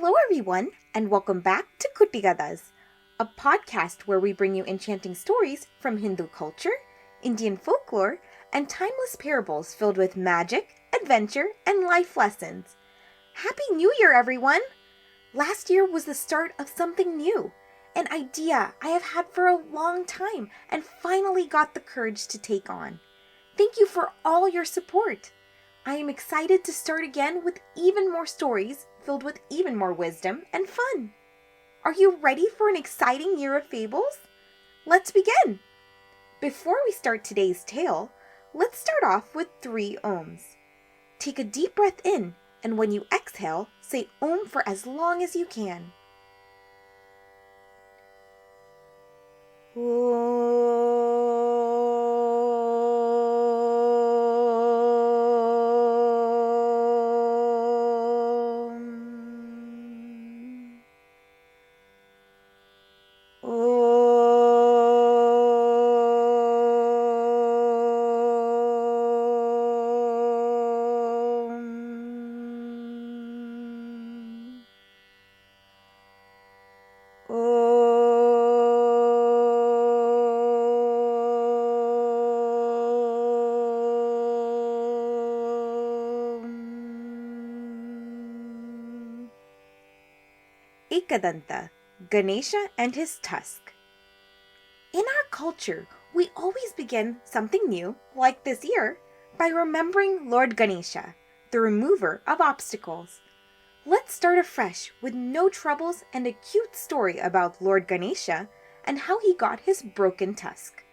Hello everyone, and welcome back to Kuttigadas, a podcast where we bring you enchanting stories from Hindu culture, Indian folklore, and timeless parables filled with magic, adventure, and life lessons. Happy New Year, everyone! Last year was the start of something new, an idea I have had for a long time and finally got the courage to take on. Thank you for all your support. I am excited to start again with even more stories filled with even more wisdom and fun. Are you ready for an exciting year of fables? Let's begin. Before we start today's tale, let's start off with 3 ohms. Take a deep breath in, and when you exhale, say Om for as long as you can. Ekadanta, Ganesha and his Tusk. In our culture, we always begin something new, like this year, by remembering Lord Ganesha, the remover of obstacles. Let's start afresh with no troubles and a cute story about Lord Ganesha and how he got his broken tusk.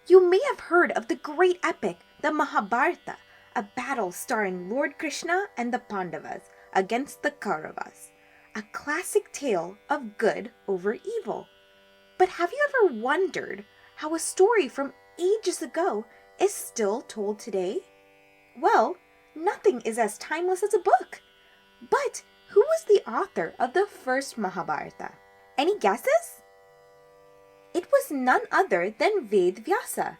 You may have heard of the great epic, the Mahabharata, a battle starring Lord Krishna and the Pandavas against the Kauravas. A classic tale of good over evil. But have you ever wondered how a story from ages ago is still told today? Well, nothing is as timeless as a book. But who was the author of the first Mahabharata? Any guesses? It was none other than Ved Vyasa.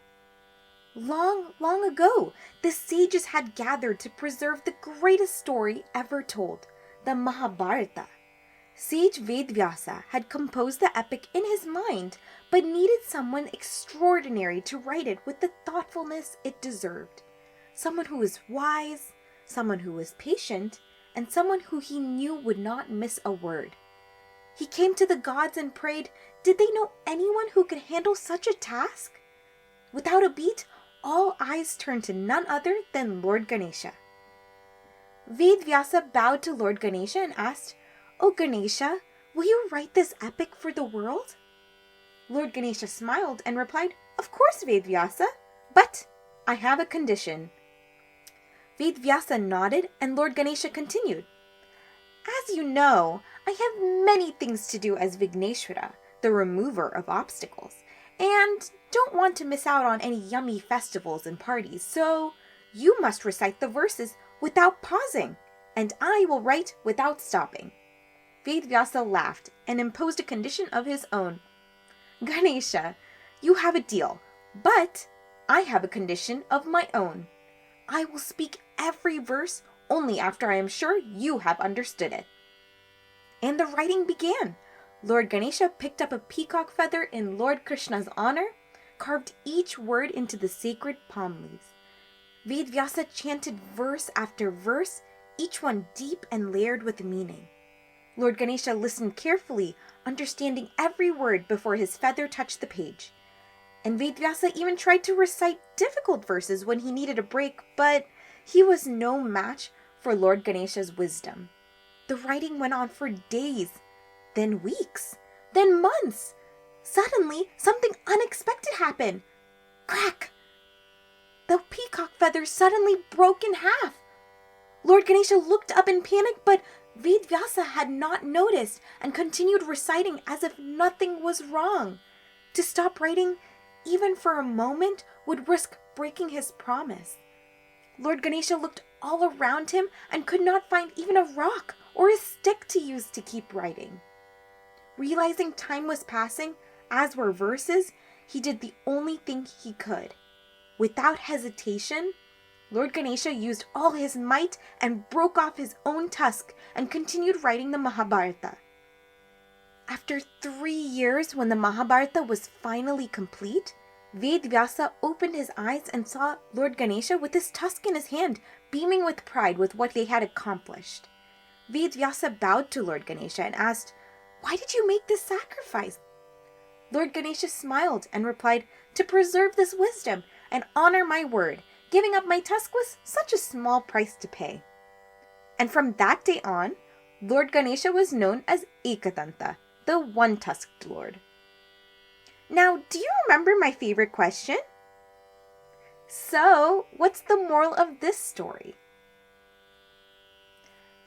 Long, long ago, the sages had gathered to preserve the greatest story ever told, the Mahabharata. Sage Ved Vyasa had composed the epic in his mind, but needed someone extraordinary to write it with the thoughtfulness it deserved. Someone who was wise, someone who was patient, and someone who he knew would not miss a word. He came to the gods and prayed, did they know anyone who could handle such a task? Without a beat, all eyes turned to none other than Lord Ganesha. Ved Vyasa bowed to Lord Ganesha and asked, "O Ganesha, will you write this epic for the world?" Lord Ganesha smiled and replied, "Of course, Ved Vyasa, but I have a condition." Ved Vyasa nodded and Lord Ganesha continued, "As you know, I have many things to do as Vigneshwara, the remover of obstacles, and don't want to miss out on any yummy festivals and parties, so you must recite the verses without pausing, and I will write without stopping." Ved Vyasa laughed and imposed a condition of his own. "Ganesha, you have a deal, but I have a condition of my own. I will speak every verse only after I am sure you have understood it." And the writing began. Lord Ganesha picked up a peacock feather in Lord Krishna's honor, carved each word into the sacred palm leaves. Ved Vyasa chanted verse after verse, each one deep and layered with meaning. Lord Ganesha listened carefully, understanding every word before his feather touched the page. And Ved Vyasa even tried to recite difficult verses when he needed a break, but he was no match for Lord Ganesha's wisdom. The writing went on for days, then weeks, then months. Suddenly, something unexpected happened. Crack! The peacock feather suddenly broke in half. Lord Ganesha looked up in panic, but Ved Vyasa had not noticed and continued reciting as if nothing was wrong. To stop writing, even for a moment, would risk breaking his promise. Lord Ganesha looked all around him and could not find even a rock or a stick to use to keep writing. Realizing time was passing, as were verses, he did the only thing he could. Without hesitation, Lord Ganesha used all his might and broke off his own tusk and continued writing the Mahabharata. After 3 years, when the Mahabharata was finally complete, Vedvyasa opened his eyes and saw Lord Ganesha with his tusk in his hand, beaming with pride with what they had accomplished. Vedvyasa bowed to Lord Ganesha and asked, "Why did you make this sacrifice?" Lord Ganesha smiled and replied, "To preserve this wisdom and honor my word. Giving up my tusk was such a small price to pay." And from that day on, Lord Ganesha was known as Ekadanta, the one-tusked Lord. Now, do you remember my favorite question? So, what's the moral of this story?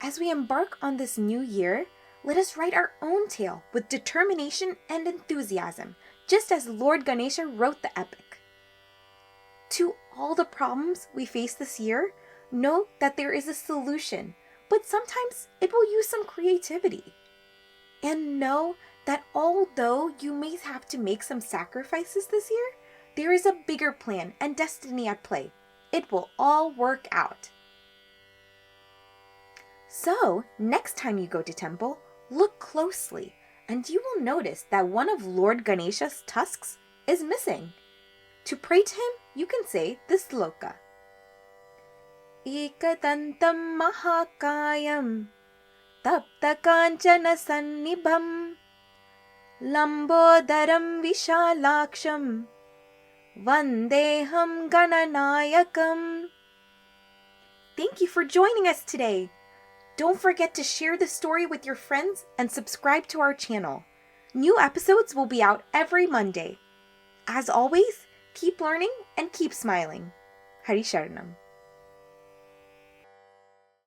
As we embark on this new year, let us write our own tale with determination and enthusiasm, just as Lord Ganesha wrote the epic. To all the problems we face this year, know that there is a solution, but sometimes it will use some creativity. And know that although you may have to make some sacrifices this year, there is a bigger plan and destiny at play. It will all work out. So, next time you go to temple, look closely, and you will notice that one of Lord Ganesha's tusks is missing. To pray to him, you can say this sloka. Ekadantam mahakayam tapta kanchana sannibham lambodaram vishalaksham vandeham gananayakam. Thank you for joining us today. Don't forget to share the story with your friends and subscribe to our channel. New episodes will be out every Monday. As always, keep learning and keep smiling. Hari Sharanam.